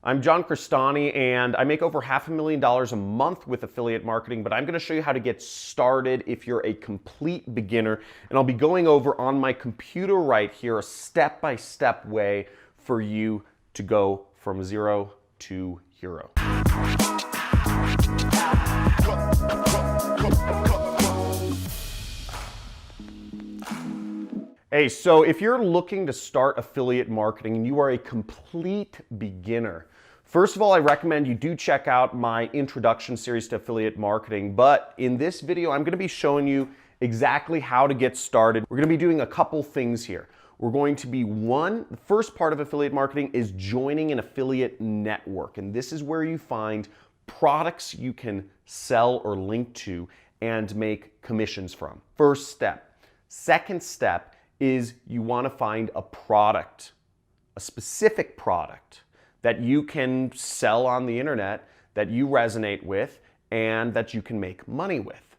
I'm John Crestani, and I make over $500,000 a month with affiliate marketing, but I'm going to show you how to get started if you're a complete beginner. And I'll be going over on my computer right here a step-by-step way for you to go from zero to hero. Hey, so if you're looking to start affiliate marketing and you are a complete beginner, first of all, I recommend you do check out my introduction series to affiliate marketing. But in this video, I'm going to be showing you exactly how to get started. We're going to be doing a couple things here. We're going to be the first part of affiliate marketing is joining an affiliate network. And this is where you find products you can sell or link to and make commissions from. First step. Second step is you want to find a product, a specific product that you can sell on the internet, that you resonate with, and that you can make money with.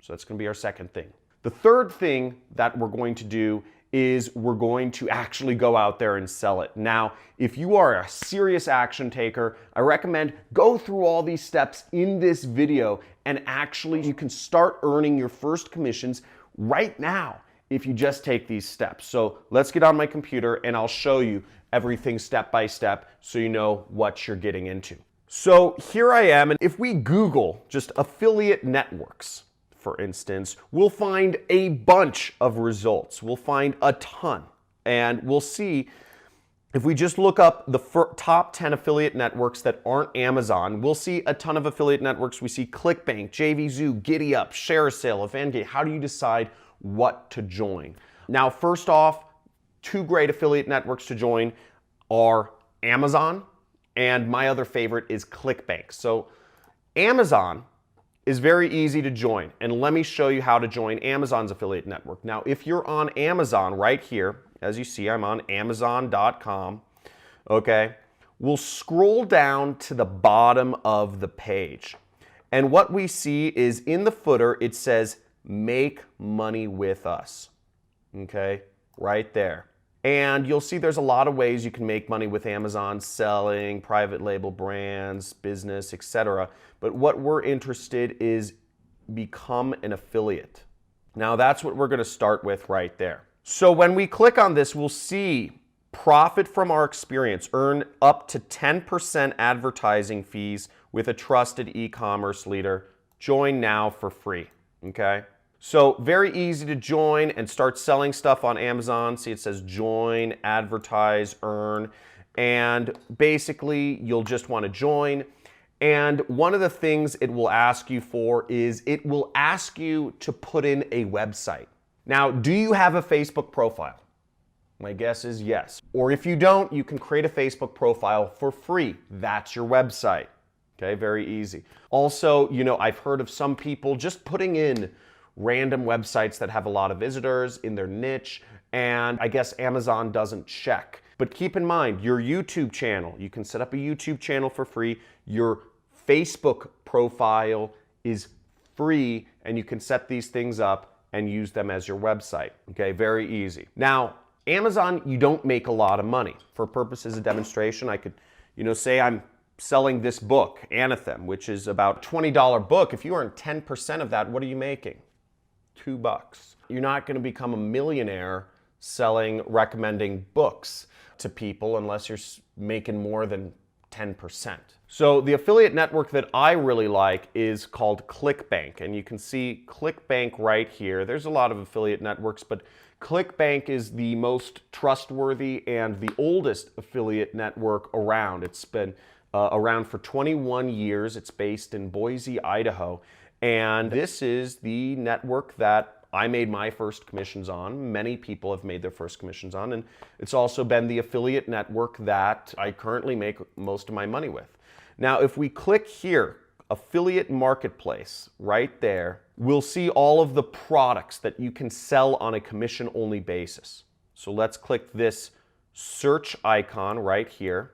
So that's going to be our second thing. The third thing that we're going to do is we're going to actually go out there and sell it. Now, if you are a serious action taker, I recommend go through all these steps in this video, and actually you can start earning your first commissions right now if you just take these steps. So let's get on my computer and I'll show you everything step by step so you know what you're getting into. So here I am, and if we Google just affiliate networks, for instance, we'll find a bunch of results. We'll find a ton, and we'll see if we just look up the top 10 affiliate networks that aren't Amazon, we'll see a ton of affiliate networks. We see ClickBank, JVZoo, GiddyUp, ShareASale, Eventgate. How do you decide what to join? Now, first off, two great affiliate networks to join are Amazon, and my other favorite is ClickBank. So Amazon is very easy to join, and let me show you how to join Amazon's affiliate network. Now, if you're on Amazon right here, as you see, I'm on Amazon.com, okay? We'll scroll down to the bottom of the page, and what we see is in the footer, it says, make money with us, okay? Right there. And you'll see there's a lot of ways you can make money with Amazon, selling, private label brands, business, etc. But what we're interested is become an affiliate. Now that's what we're going to start with right there. So when we click on this, we'll see profit from our experience, earn up to 10% advertising fees with a trusted e-commerce leader. Join now for free, okay? So very easy to join and start selling stuff on Amazon. See, it says join, advertise, earn, and basically you'll just want to join. And one of the things it will ask you for is it will ask you to put in a website. Now, do you have a Facebook profile? My guess is yes. Or if you don't, you can create a Facebook profile for free. That's your website. Okay, very easy. Also, you know, I've heard of some people just putting in random websites that have a lot of visitors in their niche, and I guess Amazon doesn't check. But keep in mind, your YouTube channel, you can set up a YouTube channel for free. Your Facebook profile is free, and you can set these things up and use them as your website. Okay, very easy. Now, Amazon, you don't make a lot of money. For purposes of demonstration, I could, say I'm selling this book, Anathem, which is about a $20 book. If you earn 10% of that, what are you making? $2. You're not going to become a millionaire recommending books to people unless you're making more than 10%. So the affiliate network that I really like is called ClickBank, and you can see ClickBank right here. There's a lot of affiliate networks, but ClickBank is the most trustworthy and the oldest affiliate network around. It's been around for 21 years. It's based in Boise, Idaho, and this is the network that I made my first commissions on. Many people have made their first commissions on, and it's also been the affiliate network that I currently make most of my money with. Now, if we click here, Affiliate Marketplace, right there, we'll see all of the products that you can sell on a commission-only basis. So let's click this search icon right here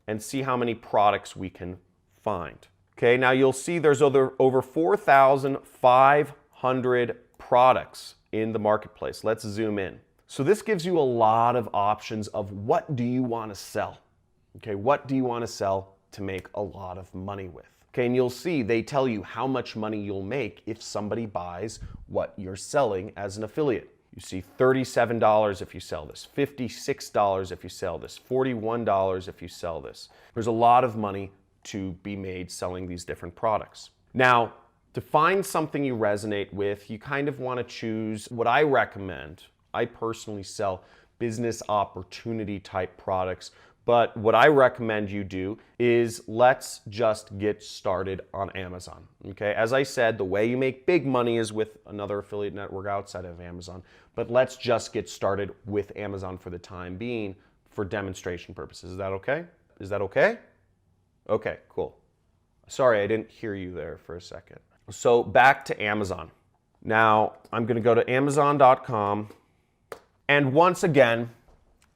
and see how many products we can find. Okay, now you'll see there's over 4,500 products in the marketplace. Let's zoom in. So this gives you a lot of options of what do you want to sell, Okay, what do you want to sell to make a lot of money with? Okay, and you'll see they tell you how much money you'll make if somebody buys what you're selling as an affiliate. You see $37 if you sell this, $56 if you sell this, $41 if you sell this. There's a lot of money to be made selling these different products. Now, to find something you resonate with, you kind of want to choose what I recommend. I personally sell business opportunity type products, but what I recommend you do is let's just get started on Amazon. Okay, as I said, the way you make big money is with another affiliate network outside of Amazon, but let's just get started with Amazon for the time being for demonstration purposes. Is that okay? Is that okay? Okay, cool. Sorry, I didn't hear you there for a second. So back to Amazon. Now I'm going to go to Amazon.com, and once again,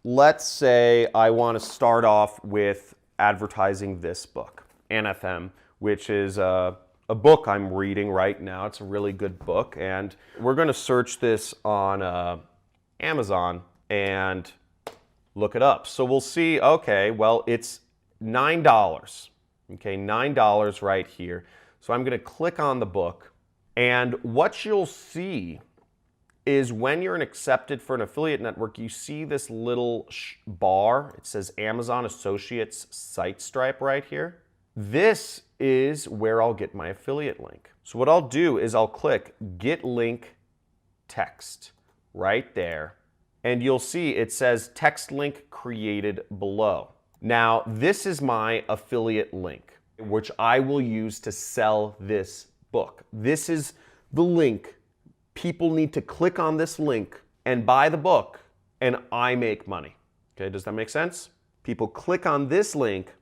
let's say I want to start off with advertising this book, NFM, which is a book I'm reading right now. It's a really good book, and we're going to search this on Amazon and look it up. So we'll see, okay, well, it's $9. Okay, $9 right here. So I'm going to click on the book, and what you'll see is when you're accepted for an affiliate network, you see this little bar. It says Amazon Associates Site Stripe right here. This is where I'll get my affiliate link. So what I'll do is I'll click Get Link Text right there, and you'll see it says text link created below. Now, this is my affiliate link, which I will use to sell this book. This is the link. People need to click on this link and buy the book, and I make money. Okay, does that make sense? People click on this link,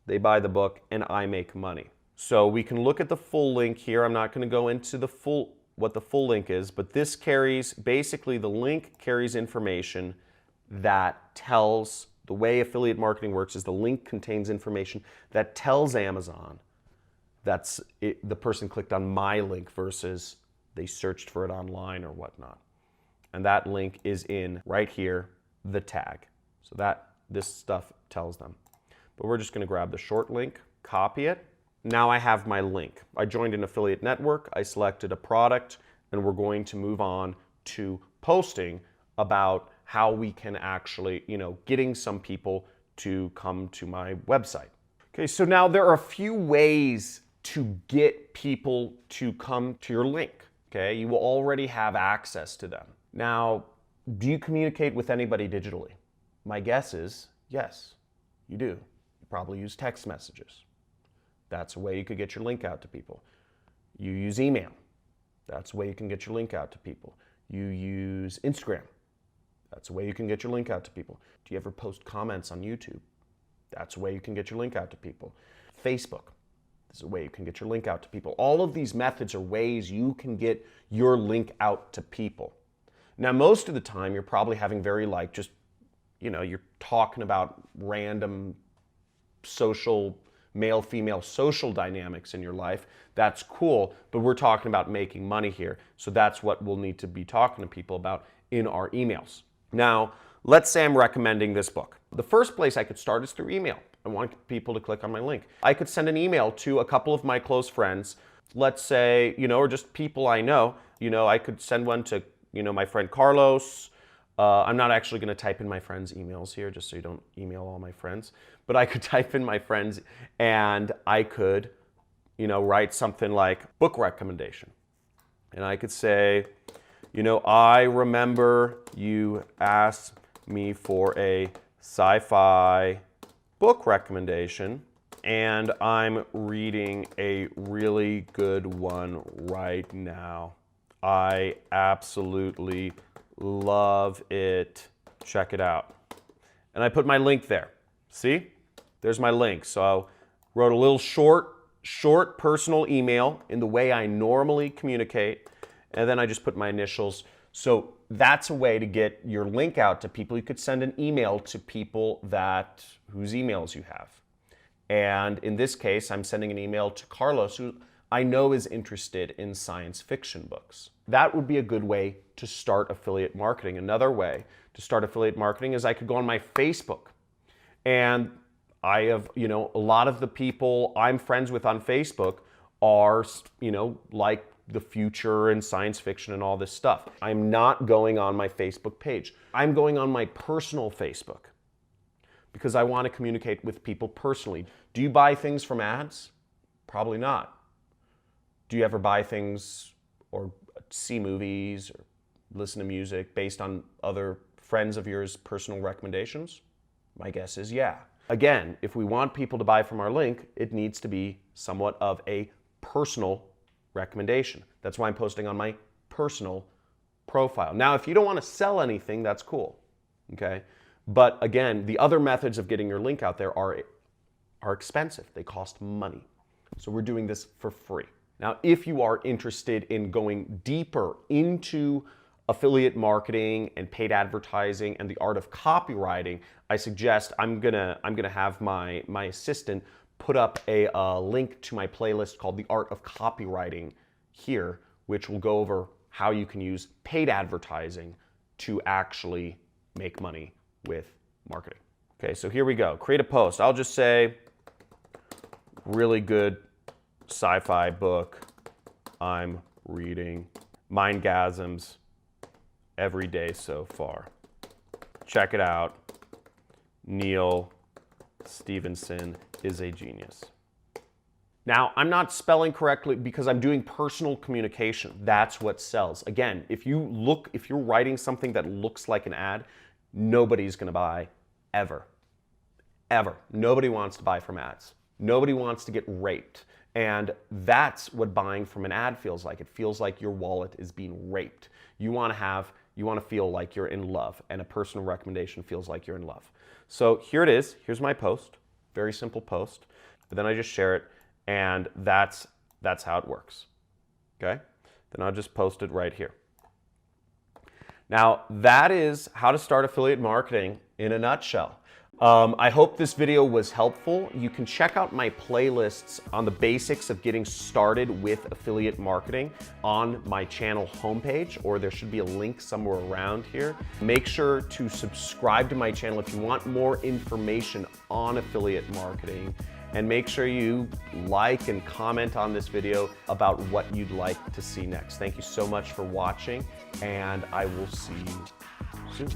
they buy the book, and I make money. So we can look at the full link here. I'm not going to go into what the full link is, but this carries, basically the link carries information that tells, the way affiliate marketing works is the link contains information that tells Amazon the person clicked on my link versus they searched for it online or whatnot. And that link is in right here, the tag. So this stuff tells them. But we're just going to grab the short link, copy it. Now I have my link. I joined an affiliate network, I selected a product, and we're going to move on to posting about how we can actually, getting some people to come to my website. Okay, so now there are a few ways to get people to come to your link. Okay, you will already have access to them. Now, do you communicate with anybody digitally? My guess is yes, you do. You probably use text messages. That's a way you could get your link out to people. You use email. That's a way you can get your link out to people. You use Instagram. That's a way you can get your link out to people. Do you ever post comments on YouTube? That's a way you can get your link out to people. Facebook. This is a way you can get your link out to people. All of these methods are ways you can get your link out to people. Now, most of the time, you're probably having very you're talking about random social, male-female social dynamics in your life. That's cool, but we're talking about making money here. So that's what we'll need to be talking to people about in our emails. Now, let's say I'm recommending this book. The first place I could start is through email. I want people to click on my link. I could send an email to a couple of my close friends, let's say, or just people I know. I could send one to, my friend Carlos. I'm not actually going to type in my friends' emails here, just so you don't email all my friends. But I could type in my friends, and I could, write something like book recommendation. And I could say, I remember you asked me for a sci-fi book recommendation, and I'm reading a really good one right now. I absolutely love it. Check it out. And I put my link there. See? There's my link. So I wrote a little short personal email in the way I normally communicate, and then I just put my initials. So that's a way to get your link out to people. You could send an email to people whose emails you have. And in this case, I'm sending an email to Carlos, who I know is interested in science fiction books. That would be a good way to start affiliate marketing. Another way to start affiliate marketing is I could go on my Facebook, and I have, you know, a lot of the people I'm friends with on Facebook are, you know, like the future and science fiction and all this stuff. I'm not going on my Facebook page. I'm going on my personal Facebook because I want to communicate with people personally. Do you buy things from ads? Probably not. Do you ever buy things or see movies or listen to music based on other friends of yours' personal recommendations? My guess is yeah. Again, if we want people to buy from our link, it needs to be somewhat of a personal recommendation. That's why I'm posting on my personal profile. Now, if you don't want to sell anything, that's cool, okay? But again, the other methods of getting your link out there are expensive. They cost money. So we're doing this for free. Now, if you are interested in going deeper into affiliate marketing and paid advertising and the art of copywriting, I suggest I'm gonna have my assistant put up a link to my playlist called The Art of Copywriting here, which will go over how you can use paid advertising to actually make money with marketing. Okay, so here we go. Create a post. I'll just say, really good sci-fi book I'm reading, Mindgasms, every day so far. Check it out. Neal Stephenson is a genius. Now, I'm not spelling correctly because I'm doing personal communication. That's what sells. Again, if you're writing something that looks like an ad, nobody's gonna buy ever. Ever. Nobody wants to buy from ads. Nobody wants to get raped. And that's what buying from an ad feels like. It feels like your wallet is being raped. You want to feel like you're in love, and a personal recommendation feels like you're in love. So here it is. Here's my post. Very simple post. But then I just share it, and that's how it works. Okay? Then I'll just post it right here. Now, that is how to start affiliate marketing in a nutshell. I hope this video was helpful. You can check out my playlists on the basics of getting started with affiliate marketing on my channel homepage, or there should be a link somewhere around here. Make sure to subscribe to my channel if you want more information on affiliate marketing, and make sure you like and comment on this video about what you'd like to see next. Thank you so much for watching, and I will see you soon.